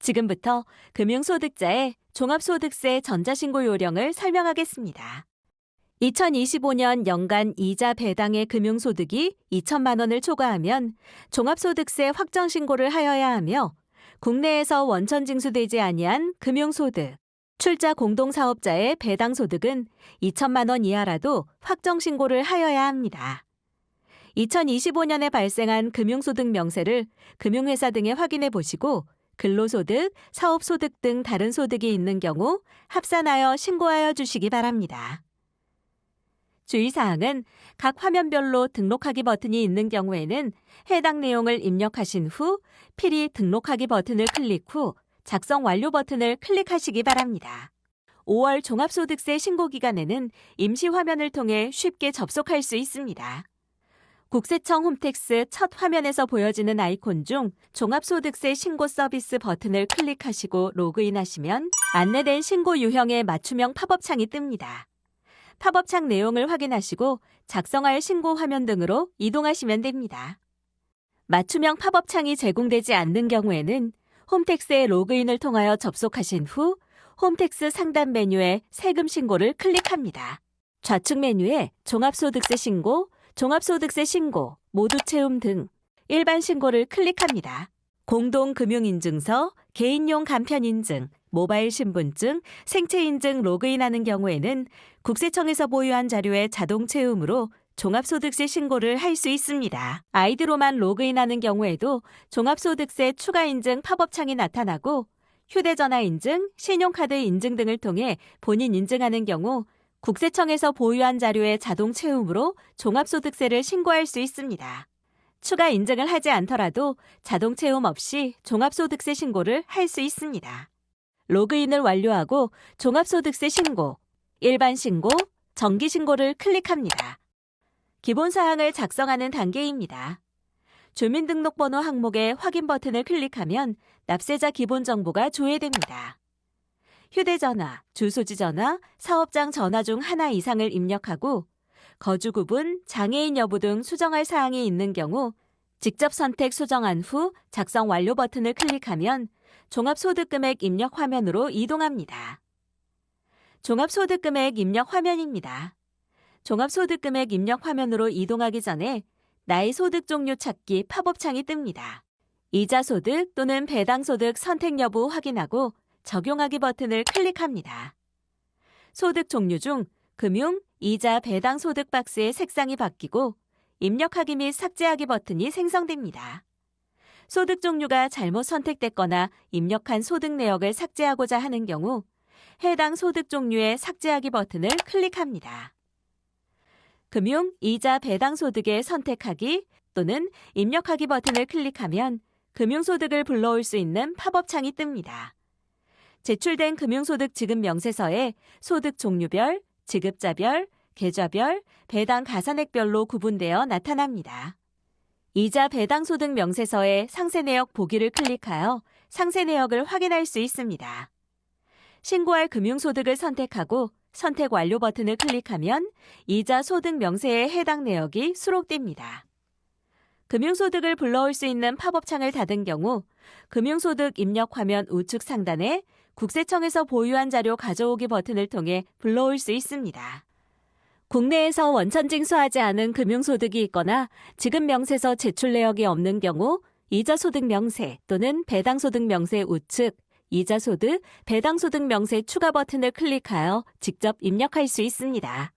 지금부터 금융소득자의 종합소득세 전자신고 요령을 설명하겠습니다. 2025년 연간 이자 배당의 금융소득이 2천만 원을 초과하면 종합소득세 확정신고를 하여야 하며 국내에서 원천 징수되지 아니한 금융소득, 출자 공동사업자의 배당소득은 2천만 원 이하라도 확정신고를 하여야 합니다. 2025년에 발생한 금융소득 명세를 금융회사 등에 확인해 보시고 근로소득, 사업소득 등 다른 소득이 있는 경우 합산하여 신고하여 주시기 바랍니다. 주의사항은 각 화면별로 등록하기 버튼이 있는 경우에는 해당 내용을 입력하신 후 필히 등록하기 버튼을 클릭 후 작성 완료 버튼을 클릭하시기 바랍니다. 5월 종합소득세 신고기간에는 임시 화면을 통해 쉽게 접속할 수 있습니다. 국세청 홈택스 첫 화면에서 보여지는 아이콘 중 종합소득세 신고 서비스 버튼을 클릭하시고 로그인하시면 안내된 신고 유형의 맞춤형 팝업창이 뜹니다. 팝업창 내용을 확인하시고 작성할 신고 화면 등으로 이동하시면 됩니다. 맞춤형 팝업창이 제공되지 않는 경우에는 홈택스에 로그인을 통하여 접속하신 후 홈택스 상단 메뉴에 세금 신고를 클릭합니다. 좌측 메뉴에 종합소득세 신고, 종합소득세 신고, 모두 채움 등 일반 신고를 클릭합니다. 공동금융인증서, 개인용 간편인증, 모바일 신분증, 생체인증 로그인하는 경우에는 국세청에서 보유한 자료의 자동 채움으로 종합소득세 신고를 할 수 있습니다. 아이디로만 로그인하는 경우에도 종합소득세 추가인증 팝업창이 나타나고 휴대전화 인증, 신용카드 인증 등을 통해 본인 인증하는 경우 국세청에서 보유한 자료의 자동 채움으로 종합소득세를 신고할 수 있습니다. 추가 인증을 하지 않더라도 자동 채움 없이 종합소득세 신고를 할 수 있습니다. 로그인을 완료하고 종합소득세 신고, 일반 신고, 정기 신고를 클릭합니다. 기본사항을 작성하는 단계입니다. 주민등록번호 항목의 확인 버튼을 클릭하면 납세자 기본 정보가 조회됩니다. 휴대전화, 주소지 전화, 사업장 전화 중 하나 이상을 입력하고 거주 구분, 장애인 여부 등 수정할 사항이 있는 경우 직접 선택 수정한 후 작성 완료 버튼을 클릭하면 종합소득금액 입력 화면으로 이동합니다. 종합소득금액 입력 화면입니다. 종합소득금액 입력 화면으로 이동하기 전에 나의 소득 종류 찾기 팝업창이 뜹니다. 이자소득 또는 배당소득 선택 여부 확인하고 적용하기 버튼을 클릭합니다. 소득 종류 중 금융, 이자, 배당소득 박스의 색상이 바뀌고 입력하기 및 삭제하기 버튼이 생성됩니다. 소득 종류가 잘못 선택됐거나 입력한 소득 내역을 삭제하고자 하는 경우 해당 소득 종류의 삭제하기 버튼을 클릭합니다. 금융, 이자, 배당소득의 선택하기 또는 입력하기 버튼을 클릭하면 금융소득을 불러올 수 있는 팝업창이 뜹니다. 제출된 금융소득 지급 명세서에 소득 종류별, 지급자별, 계좌별, 배당 가산액별로 구분되어 나타납니다. 이자 배당소득 명세서의 상세 내역 보기를 클릭하여 상세 내역을 확인할 수 있습니다. 신고할 금융소득을 선택하고 선택 완료 버튼을 클릭하면 이자 소득 명세에 해당 내역이 수록됩니다. 금융소득을 불러올 수 있는 팝업창을 닫은 경우 금융소득 입력 화면 우측 상단에 국세청에서 보유한 자료 가져오기 버튼을 통해 불러올 수 있습니다. 국내에서 원천 징수하지 않은 금융소득이 있거나 지급 명세서 제출 내역이 없는 경우 이자소득 명세 또는 배당소득 명세 우측 이자소득, 배당소득 명세 추가 버튼을 클릭하여 직접 입력할 수 있습니다.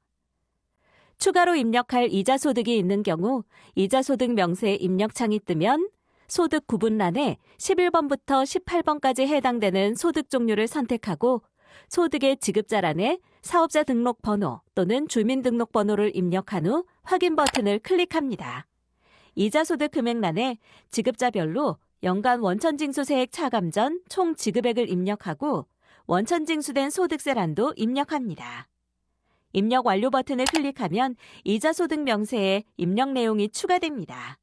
추가로 입력할 이자소득이 있는 경우 이자소득 명세 입력창이 뜨면 소득 구분란에 11번부터 18번까지 해당되는 소득 종류를 선택하고 소득의 지급자란에 사업자 등록번호 또는 주민등록번호를 입력한 후 확인 버튼을 클릭합니다. 이자소득 금액란에 지급자별로 연간 원천징수세액 차감 전 총 지급액을 입력하고 원천징수된 소득세란도 입력합니다. 입력 완료 버튼을 클릭하면 이자소득 명세에 입력 내용이 추가됩니다.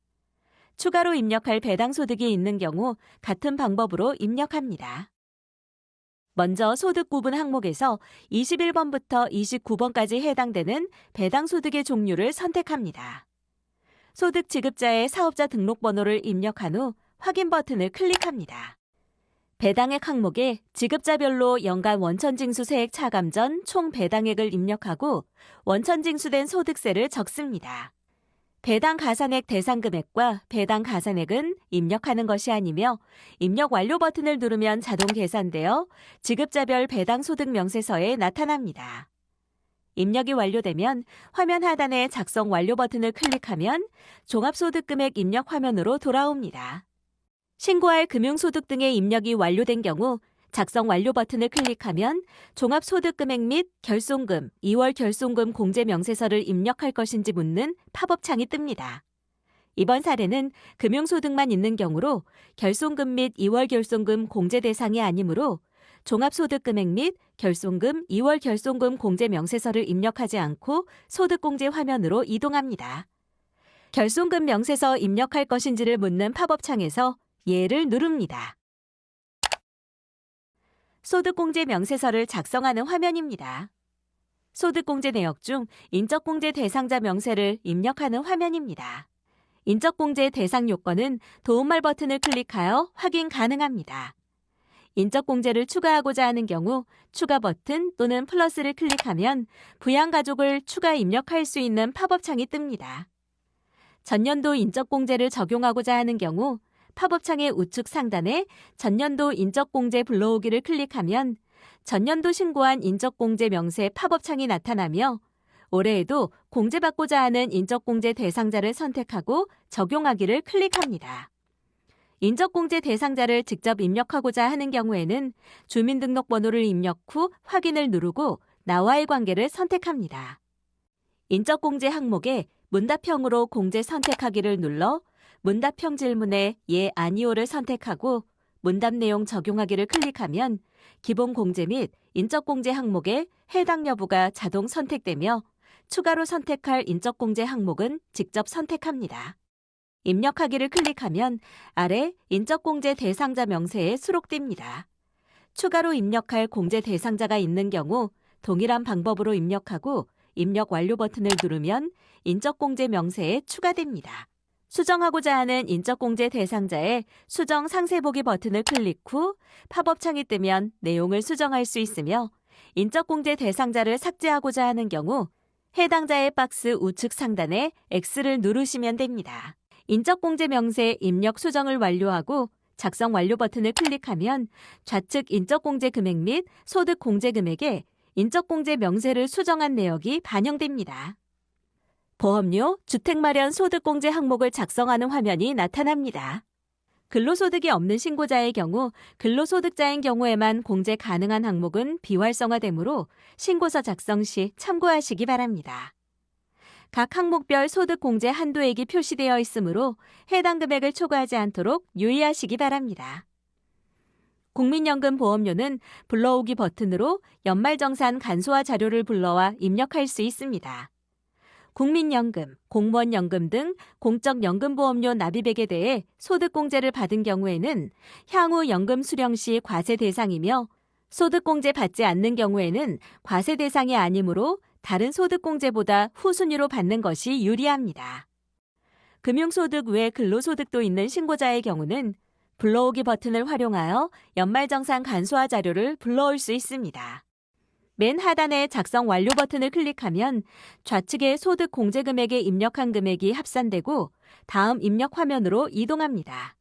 추가로 입력할 배당소득이 있는 경우 같은 방법으로 입력합니다. 먼저 소득 구분 항목에서 21번부터 29번까지 해당되는 배당소득의 종류를 선택합니다. 소득 지급자의 사업자 등록번호를 입력한 후 확인 버튼을 클릭합니다. 배당액 항목에 지급자별로 연간 원천징수세액 차감 전 총 배당액을 입력하고 원천징수된 소득세를 적습니다. 배당 가산액 대상 금액과 배당 가산액은 입력하는 것이 아니며 입력 완료 버튼을 누르면 자동 계산되어 지급자별 배당 소득 명세서에 나타납니다. 입력이 완료되면 화면 하단의 작성 완료 버튼을 클릭하면 종합소득금액 입력 화면으로 돌아옵니다. 신고할 금융소득 등의 입력이 완료된 경우 작성 완료 버튼을 클릭하면 종합소득금액 및 결손금, 2월 결손금 공제 명세서를 입력할 것인지 묻는 팝업창이 뜹니다. 이번 사례는 금융소득만 있는 경우로 결손금 및 2월 결손금 공제 대상이 아니므로 종합소득금액 및 결손금, 2월 결손금 공제 명세서를 입력하지 않고 소득공제 화면으로 이동합니다. 결손금 명세서 입력할 것인지를 묻는 팝업창에서 예를 누릅니다. 소득공제 명세서를 작성하는 화면입니다. 소득공제 내역 중 인적공제 대상자 명세를 입력하는 화면입니다. 인적공제 대상 요건은 도움말 버튼을 클릭하여 확인 가능합니다. 인적공제를 추가하고자 하는 경우 추가 버튼 또는 플러스를 클릭하면 부양가족을 추가 입력할 수 있는 팝업창이 뜹니다. 전년도 인적공제를 적용하고자 하는 경우 팝업창의 우측 상단에 전년도 인적공제 불러오기를 클릭하면 전년도 신고한 인적공제 명세 팝업창이 나타나며 올해에도 공제받고자 하는 인적공제 대상자를 선택하고 적용하기를 클릭합니다. 인적공제 대상자를 직접 입력하고자 하는 경우에는 주민등록번호를 입력 후 확인을 누르고 나와의 관계를 선택합니다. 인적공제 항목에 문답형으로 공제 선택하기를 눌러 문답형 질문에 예, 아니오를 선택하고 문답 내용 적용하기를 클릭하면 기본 공제 및 인적공제 항목에 해당 여부가 자동 선택되며 추가로 선택할 인적공제 항목은 직접 선택합니다. 입력하기를 클릭하면 아래 인적공제 대상자 명세에 수록됩니다. 추가로 입력할 공제 대상자가 있는 경우 동일한 방법으로 입력하고 입력 완료 버튼을 누르면 인적공제 명세에 추가됩니다. 수정하고자 하는 인적공제 대상자의 수정 상세 보기 버튼을 클릭 후 팝업창이 뜨면 내용을 수정할 수 있으며 인적공제 대상자를 삭제하고자 하는 경우 해당자의 박스 우측 상단에 X를 누르시면 됩니다. 인적공제 명세 입력 수정을 완료하고 작성 완료 버튼을 클릭하면 좌측 인적공제 금액 및 소득공제 금액에 인적공제 명세를 수정한 내역이 반영됩니다. 보험료, 주택마련 소득공제 항목을 작성하는 화면이 나타납니다. 근로소득이 없는 신고자의 경우 근로소득자인 경우에만 공제 가능한 항목은 비활성화되므로 신고서 작성 시 참고하시기 바랍니다. 각 항목별 소득공제 한도액이 표시되어 있으므로 해당 금액을 초과하지 않도록 유의하시기 바랍니다. 국민연금 보험료는 불러오기 버튼으로 연말정산 간소화 자료를 불러와 입력할 수 있습니다. 국민연금, 공무원연금 등 공적연금보험료 납입액에 대해 소득공제를 받은 경우에는 향후 연금 수령 시 과세 대상이며 소득공제 받지 않는 경우에는 과세 대상이 아니므로 다른 소득공제보다 후순위로 받는 것이 유리합니다. 금융소득 외 근로소득도 있는 신고자의 경우는 불러오기 버튼을 활용하여 연말정산 간소화 자료를 불러올 수 있습니다. 맨 하단의 작성 완료 버튼을 클릭하면 좌측의 소득 공제 금액에 입력한 금액이 합산되고 다음 입력 화면으로 이동합니다.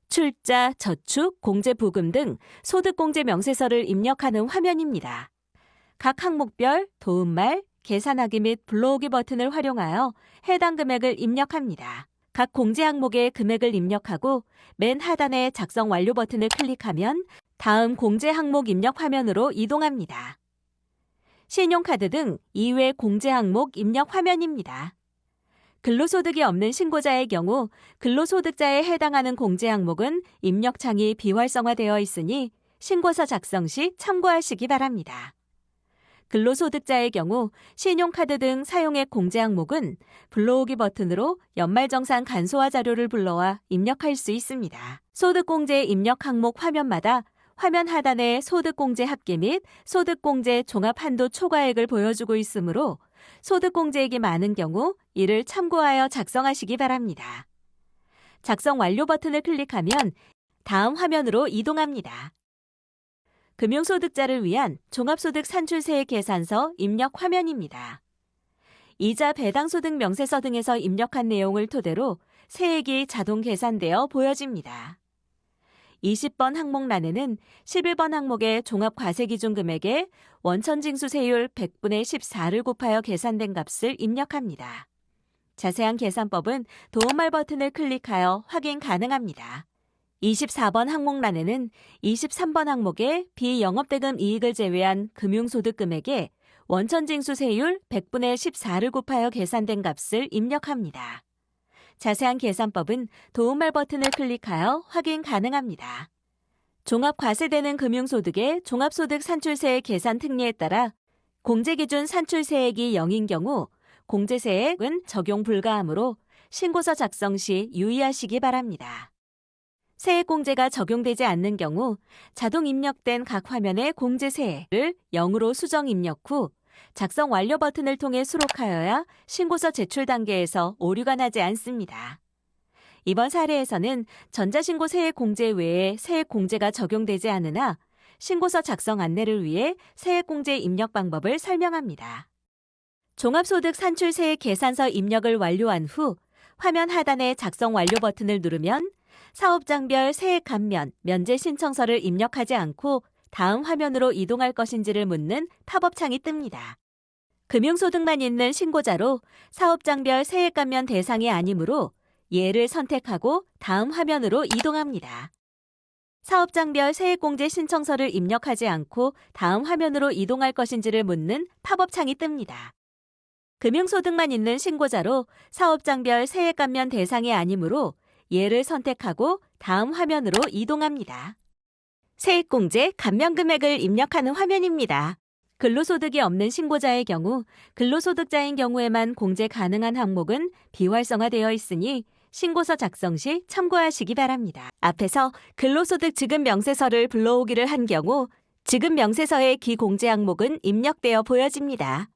출자, 저축, 공제 부금 등 소득 공제 명세서를 입력하는 화면입니다. 각 항목별 도움말, 계산하기 및 불러오기 버튼을 활용하여 해당 금액을 입력합니다. 각 공제 항목의 금액을 입력하고 맨 하단의 작성 완료 버튼을 클릭하면 다음 공제 항목 입력 화면으로 이동합니다. 신용카드 등 이외 공제 항목 입력 화면입니다. 근로소득이 없는 신고자의 경우 근로소득자에 해당하는 공제 항목은 입력창이 비활성화되어 있으니 신고서 작성 시 참고하시기 바랍니다. 근로소득자의 경우 신용카드 등 사용액 공제 항목은 불러오기 버튼으로 연말정산 간소화 자료를 불러와 입력할 수 있습니다. 소득공제 입력 항목 화면마다 화면 하단에 소득공제 합계 및 소득공제 종합한도 초과액을 보여주고 있으므로 소득공제액이 많은 경우 이를 참고하여 작성하시기 바랍니다. 작성 완료 버튼을 클릭하면 다음 화면으로 이동합니다. 금융소득자를 위한 종합소득 산출세액 계산서 입력 화면입니다. 이자 배당소득 명세서 등에서 입력한 내용을 토대로 세액이 자동 계산되어 보여집니다. 20번 항목란에는 11번 항목의 종합과세기준금액에 원천징수세율 100분의 14를 곱하여 계산된 값을 입력합니다. 자세한 계산법은 도움말 버튼을 클릭하여 확인 가능합니다. 24번 항목란에는 23번 항목의 비영업대금 이익을 제외한 금융소득 금액에 원천징수세율 100분의 14를 곱하여 계산된 값을 입력합니다. 자세한 계산법은 도움말 버튼을 클릭하여 확인 가능합니다. 종합과세되는 금융소득의 종합소득 산출세액 계산 특례에 따라 공제기준 산출세액이 0인 경우 공제세액은 적용 불가하므로 신고서 작성 시 유의하시기 바랍니다. 세액공제가 적용되지 않는 경우 자동 입력된 각 화면의 공제세액을 0으로 수정 입력 후 작성 완료 버튼을 통해 수록하여야 신고서 제출 단계에서 오류가 나지 않습니다. 이번 사례에서는 전자신고 세액공제 외에 세액공제가 적용되지 않으나 신고서 작성 안내를 위해 세액공제 입력 방법을 설명합니다. 종합소득 산출세액 계산서 입력을 완료한 후 화면 하단의 작성 완료 버튼을 누르면 사업장별 세액 감면, 면제 신청서를 입력하지 않고 다음 화면으로 이동할 것인지를 묻는 팝업 창이 뜹니다. 금융소득만 있는 신고자로 사업장별 세액 감면 대상이 아니므로 예를 선택하고 다음 화면으로 이동합니다. 사업장별 세액공제 신청서를 입력하지 않고 다음 화면으로 이동할 것인지를 묻는 팝업 창이 뜹니다. 금융소득만 있는 신고자로 사업장별 세액 감면 대상이 아니므로 예를 선택하고 다음 화면으로 이동합니다. 세액공제 감면 금액을 입력하는 화면입니다. 근로소득이 없는 신고자의 경우 근로소득자인 경우에만 공제 가능한 항목은 비활성화되어 있으니 신고서 작성 시 참고하시기 바랍니다. 앞에서 근로소득 지급 명세서를 불러오기를 한 경우 지급 명세서의 기공제 항목은 입력되어 보여집니다.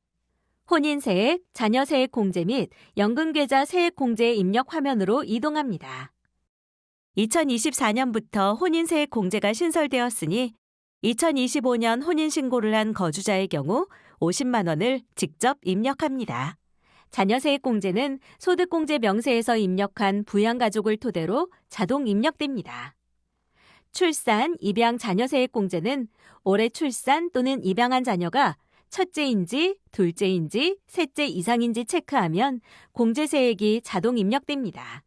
혼인세액, 자녀세액 공제 및 연금계좌 세액 공제 입력 화면으로 이동합니다. 2024년부터 혼인세액 공제가 신설되었으니 2025년 혼인신고를 한 거주자의 경우 50만 원을 직접 입력합니다. 자녀세액 공제는 소득공제 명세에서 입력한 부양가족을 토대로 자동 입력됩니다. 출산, 입양 자녀세액 공제는 올해 출산 또는 입양한 자녀가 첫째인지, 둘째인지, 셋째 이상인지 체크하면 공제세액이 자동 입력됩니다.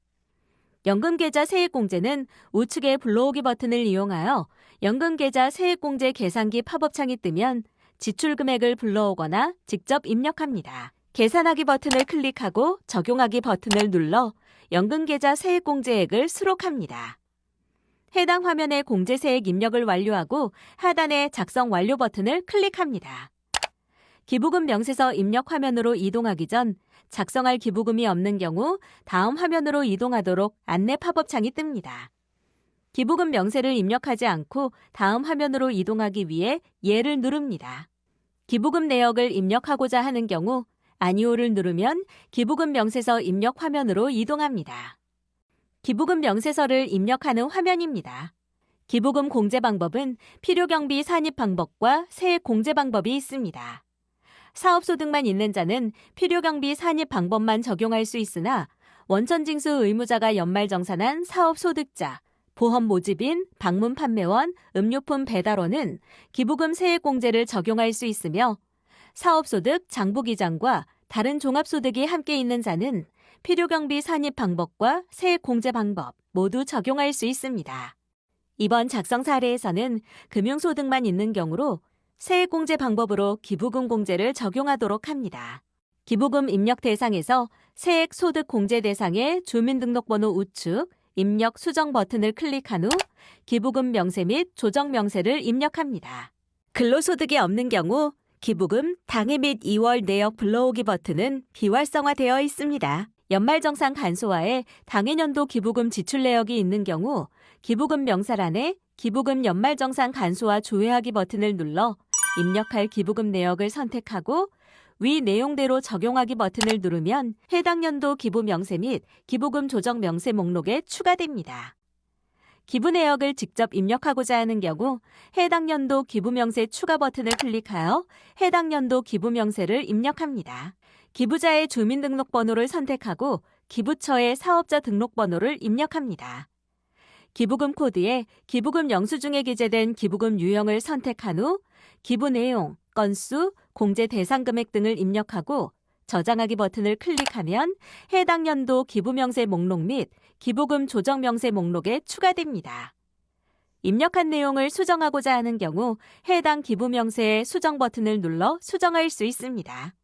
연금계좌 세액공제는 우측의 불러오기 버튼을 이용하여 연금계좌 세액공제 계산기 팝업창이 뜨면 지출금액을 불러오거나 직접 입력합니다. 계산하기 버튼을 클릭하고 적용하기 버튼을 눌러 연금계좌 세액공제액을 수록합니다. 해당 화면의 공제세액 입력을 완료하고 하단의 작성 완료 버튼을 클릭합니다. 기부금 명세서 입력 화면으로 이동하기 전 작성할 기부금이 없는 경우 다음 화면으로 이동하도록 안내 팝업창이 뜹니다. 기부금 명세를 입력하지 않고 다음 화면으로 이동하기 위해 예를 누릅니다. 기부금 내역을 입력하고자 하는 경우 아니오를 누르면 기부금 명세서 입력 화면으로 이동합니다. 기부금 명세서를 입력하는 화면입니다. 기부금 공제 방법은 필요경비 산입 방법과 세액 공제 방법이 있습니다. 사업소득만 있는 자는 필요경비 산입 방법만 적용할 수 있으나 원천징수 의무자가 연말정산한 사업소득자, 보험 모집인, 방문 판매원, 음료품 배달원은 기부금 세액공제를 적용할 수 있으며 사업소득, 장부기장과 다른 종합소득이 함께 있는 자는 필요경비 산입 방법과 세액공제 방법 모두 적용할 수 있습니다. 이번 작성 사례에서는 금융소득만 있는 경우로 세액공제 방법으로 기부금 공제를 적용하도록 합니다. 기부금 입력 대상에서 세액 소득 공제 대상의 주민등록번호 우측 입력 수정 버튼을 클릭한 후 기부금 명세 및 조정 명세를 입력합니다. 근로소득이 없는 경우 기부금 당해 및 2월 내역 불러오기 버튼은 비활성화되어 있습니다. 연말정산 간소화에 당해년도 기부금 지출 내역이 있는 경우 기부금 명사란에 기부금 연말정산 간소화 조회하기 버튼을 눌러 입력할 기부금 내역을 선택하고 위 내용대로 적용하기 버튼을 누르면 해당 연도 기부 명세 및 기부금 조정 명세 목록에 추가됩니다. 기부 내역을 직접 입력하고자 하는 경우 해당 연도 기부 명세 추가 버튼을 클릭하여 해당 연도 기부 명세를 입력합니다. 기부자의 주민등록번호를 선택하고 기부처의 사업자 등록번호를 입력합니다. 기부금 코드에 기부금 영수증에 기재된 기부금 유형을 선택한 후 기부 내용, 건수, 공제 대상 금액 등을 입력하고 저장하기 버튼을 클릭하면 해당 연도 기부 명세 목록 및 기부금 조정 명세 목록에 추가됩니다. 입력한 내용을 수정하고자 하는 경우 해당 기부 명세의 수정 버튼을 눌러 수정할 수 있습니다.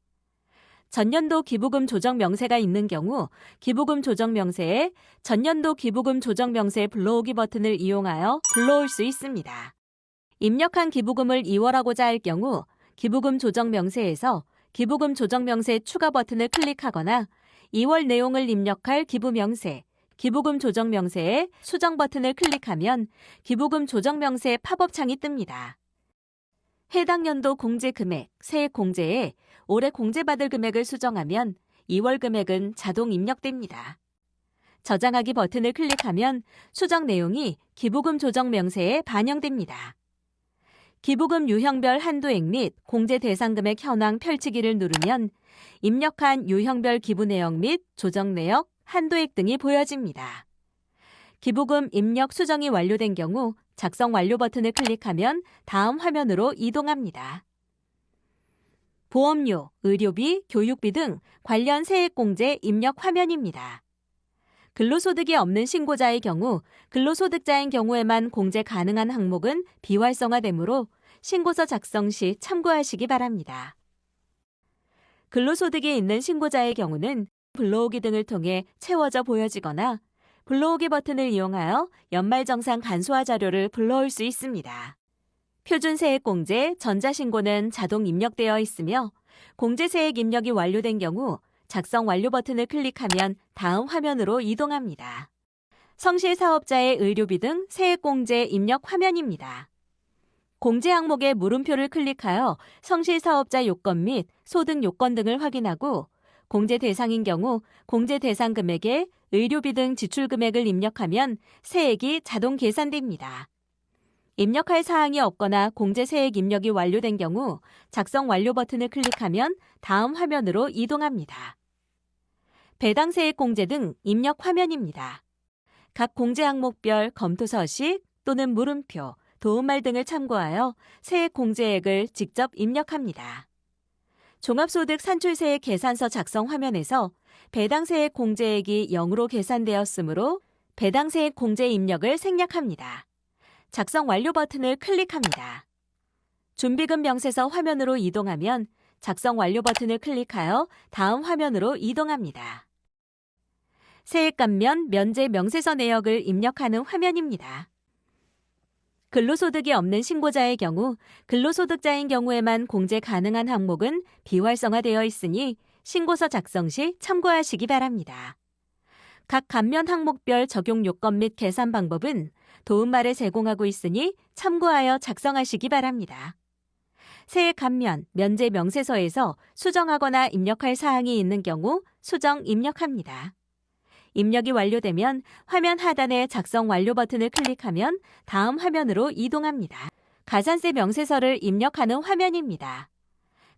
전년도 기부금 조정 명세가 있는 경우 기부금 조정 명세에 전년도 기부금 조정 명세 불러오기 버튼을 이용하여 불러올 수 있습니다. 입력한 기부금을 이월하고자 할 경우 기부금 조정 명세에서 기부금 조정 명세 추가 버튼을 클릭하거나 2월 내용을 입력할 기부 명세, 기부금 조정 명세에 수정 버튼을 클릭하면 기부금 조정 명세 팝업 창이 뜹니다. 해당 연도 공제 금액, 세액 공제에 올해 공제받을 금액을 수정하면 2월 금액은 자동 입력됩니다. 저장하기 버튼을 클릭하면 수정 내용이 기부금 조정 명세에 반영됩니다. 기부금 유형별 한도액 및 공제 대상 금액 현황 펼치기를 누르면 입력한 유형별 기부 내역 및 조정 내역, 한도액 등이 보여집니다. 기부금 입력 수정이 완료된 경우 작성 완료 버튼을 클릭하면 다음 화면으로 이동합니다. 보험료, 의료비, 교육비 등 관련 세액공제 입력 화면입니다. 근로소득이 없는 신고자의 경우 근로소득자인 경우에만 공제 가능한 항목은 비활성화되므로 신고서 작성 시 참고하시기 바랍니다. 근로소득이 있는 신고자의 경우는 불러오기 등을 통해 채워져 보여지거나 불러오기 버튼을 이용하여 연말정산 간소화 자료를 불러올 수 있습니다. 표준세액공제, 전자신고는 자동 입력되어 있으며 공제세액 입력이 완료된 경우 작성 완료 버튼을 클릭하면 다음 화면으로 이동합니다. 성실사업자의 의료비 등 세액공제 입력 화면입니다. 공제 항목의 물음표를 클릭하여 성실사업자 요건 및 소득 요건 등을 확인하고 공제 대상인 경우 공제 대상 금액에 의료비 등 지출 금액을 입력하면 세액이 자동 계산됩니다. 입력할 사항이 없거나 공제 세액 입력이 완료된 경우 작성 완료 버튼을 클릭하면 다음 화면으로 이동합니다. 배당 세액 공제 등 입력 화면입니다. 각 공제 항목별 검토 서식 또는 물음표, 도움말 등을 참고하여 세액 공제액을 직접 입력합니다. 종합소득 산출세액 계산서 작성 화면에서 배당세액 공제액이 0으로 계산되었으므로 배당세액 공제 입력을 생략합니다. 작성 완료 버튼을 클릭합니다. 준비금 명세서 화면으로 이동하면 작성 완료 버튼을 클릭하여 다음 화면으로 이동합니다. 세액 감면 면제 명세서 내역을 입력하는 화면입니다. 근로소득이 없는 신고자의 경우 근로소득자인 경우에만 공제 가능한 항목은 비활성화되어 있으니 신고서 작성 시 참고하시기 바랍니다. 각 감면 항목별 적용 요건 및 계산 방법은 도움말에 제공하고 있으니 참고하여 작성하시기 바랍니다. 세액 감면, 면제 명세서에서 수정하거나 입력할 사항이 있는 경우 수정 입력합니다. 입력이 완료되면 화면 하단의 작성 완료 버튼을 클릭하면 다음 화면으로 이동합니다. 가산세 명세서를 입력하는 화면입니다.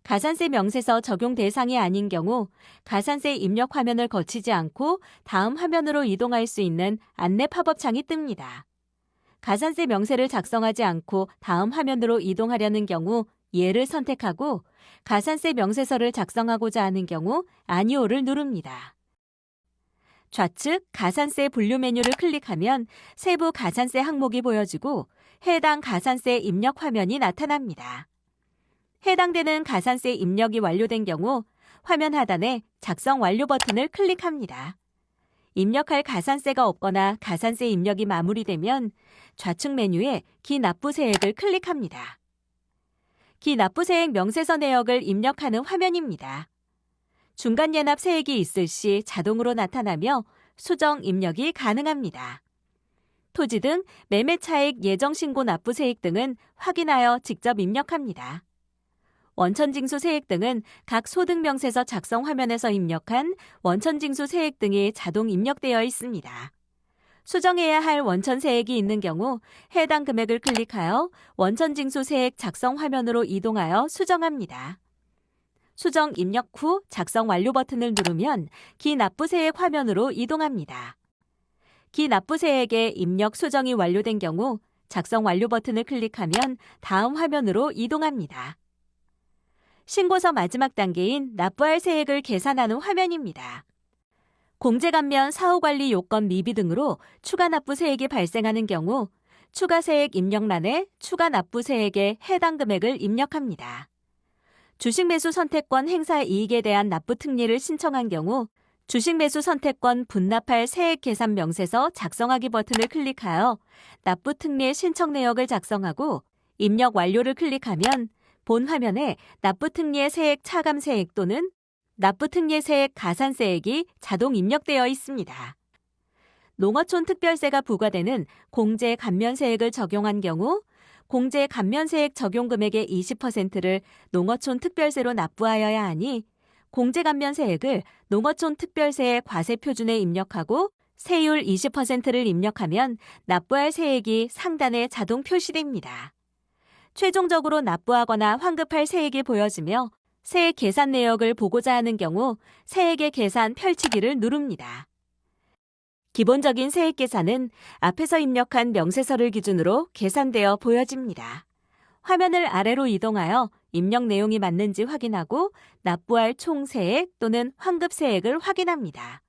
가산세 명세서 적용 대상이 아닌 경우 가산세 입력 화면을 거치지 않고 다음 화면으로 이동할 수 있는 안내 팝업 창이 뜹니다. 가산세 명세를 작성하지 않고 다음 화면으로 이동하려는 경우 예를 선택하고 가산세 명세서를 작성하고자 하는 경우 아니오를 누릅니다. 좌측 가산세 분류 메뉴를 클릭하면 세부 가산세 항목이 보여지고 해당 가산세 입력 화면이 나타납니다. 해당되는 가산세 입력이 완료된 경우 화면 하단에 작성 완료 버튼을 클릭합니다. 입력할 가산세가 없거나 가산세 입력이 마무리되면 좌측 메뉴에 기납부세액을 클릭합니다. 기납부세액 명세서 내역을 입력하는 화면입니다. 중간 예납 세액이 있을 시 자동으로 나타나며 수정 입력이 가능합니다. 토지 등 매매차익 예정신고 납부세액 등은 확인하여 직접 입력합니다. 원천징수 세액 등은 각 소득명세서 작성 화면에서 입력한 원천징수 세액 등이 자동 입력되어 있습니다. 수정해야 할 원천 세액이 있는 경우 해당 금액을 클릭하여 원천 징수 세액 작성 화면으로 이동하여 수정합니다. 수정 입력 후 작성 완료 버튼을 누르면 기납부 세액 화면으로 이동합니다. 기납부 세액의 입력 수정이 완료된 경우 작성 완료 버튼을 클릭하면 다음 화면으로 이동합니다. 신고서 마지막 단계인 납부할 세액을 계산하는 화면입니다. 공제감면 사후관리 요건 미비 등으로 추가 납부 세액이 발생하는 경우 추가 세액 입력란에 추가 납부 세액의 해당 금액을 입력합니다. 주식 매수 선택권 행사 이익에 대한 납부 특례를 신청한 경우 주식 매수 선택권 분납할 세액 계산 명세서 작성하기 버튼을 클릭하여 납부 특례 신청 내역을 작성하고 입력 완료를 클릭하면 본 화면에 납부 특례 세액 차감 세액 또는 납부 특례 세액 가산세액이 자동 입력되어 있습니다. 농어촌 특별세가 부과되는 공제 감면세액을 적용한 경우 공제 감면세액 적용 금액의 20%를 농어촌 특별세로 납부하여야 하니 공제 감면세액을 농어촌 특별세의 과세 표준에 입력하고 세율 20%를 입력하면 납부할 세액이 상단에 자동 표시됩니다. 최종적으로 납부하거나 환급할 세액이 보여지며 세액 계산 내역을 보고자 하는 경우 세액의 계산 펼치기를 누릅니다. 기본적인 세액 계산은 앞에서 입력한 명세서를 기준으로 계산되어 보여집니다. 화면을 아래로 이동하여 입력 내용이 맞는지 확인하고 납부할 총 세액 또는 환급 세액을 확인합니다.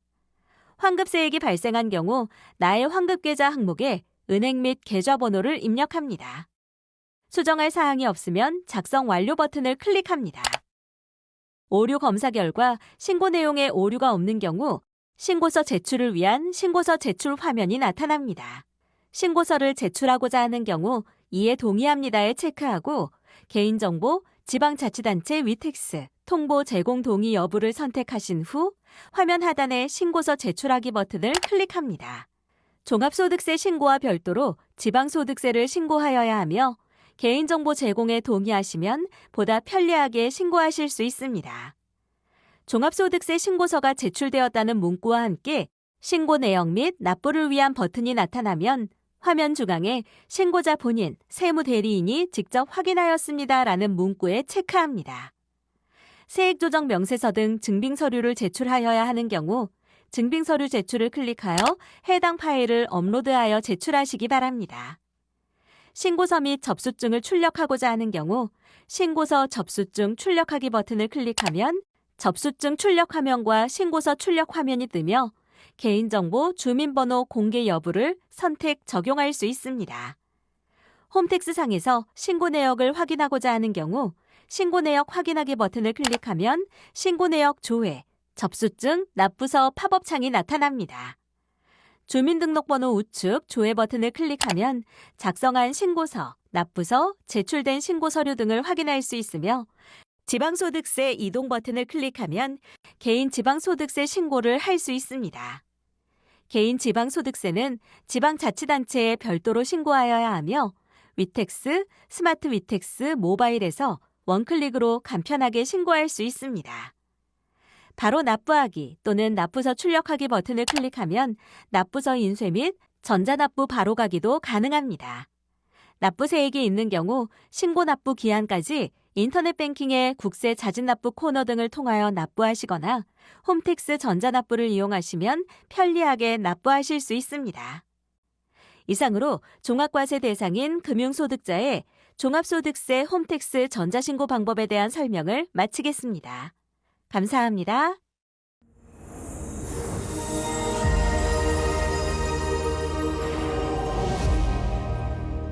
환급 세액이 발생한 경우 나의 환급 계좌 항목에 은행 및 계좌번호를 입력합니다. 수정할 사항이 없으면 작성 완료 버튼을 클릭합니다. 오류 검사 결과 신고 내용에 오류가 없는 경우 신고서 제출을 위한 신고서 제출 화면이 나타납니다. 신고서를 제출하고자 하는 경우 이에 동의합니다에 체크하고 개인정보, 지방자치단체 위택스, 통보 제공 동의 여부를 선택하신 후 화면 하단의 신고서 제출하기 버튼을 클릭합니다. 종합소득세 신고와 별도로 지방소득세를 신고하여야 하며 개인정보 제공에 동의하시면 보다 편리하게 신고하실 수 있습니다. 종합소득세 신고서가 제출되었다는 문구와 함께 신고 내역 및 납부를 위한 버튼이 나타나면 화면 중앙에 신고자 본인, 세무대리인이 직접 확인하였습니다라는 문구에 체크합니다. 세액조정 명세서 등 증빙서류를 제출하여야 하는 경우 증빙서류 제출을 클릭하여 해당 파일을 업로드하여 제출하시기 바랍니다. 신고서 및 접수증을 출력하고자 하는 경우 신고서 접수증 출력하기 버튼을 클릭하면 접수증 출력 화면과 신고서 출력 화면이 뜨며 개인정보, 주민번호 공개 여부를 선택 적용할 수 있습니다. 홈택스 상에서 신고 내역을 확인하고자 하는 경우 신고 내역 확인하기 버튼을 클릭하면 신고 내역 조회, 접수증, 납부서 팝업 창이 나타납니다. 주민등록번호 우측 조회 버튼을 클릭하면 작성한 신고서, 납부서, 제출된 신고서류 등을 확인할 수 있으며 지방소득세 이동 버튼을 클릭하면 개인 지방소득세 신고를 할 수 있습니다. 개인 지방소득세는 지방자치단체에 별도로 신고하여야 하며 위택스, 스마트 위택스 모바일에서 원클릭으로 간편하게 신고할 수 있습니다. 바로 납부하기 또는 납부서 출력하기 버튼을 클릭하면 납부서 인쇄 및 전자납부 바로 가기도 가능합니다. 납부세액이 있는 경우 신고 납부 기한까지 인터넷 뱅킹의 국세 자진납부 코너 등을 통하여 납부하시거나 홈택스 전자납부를 이용하시면 편리하게 납부하실 수 있습니다. 이상으로 종합과세 대상인 금융소득자의 종합소득세 홈택스 전자신고 방법에 대한 설명을 마치겠습니다. 감사합니다.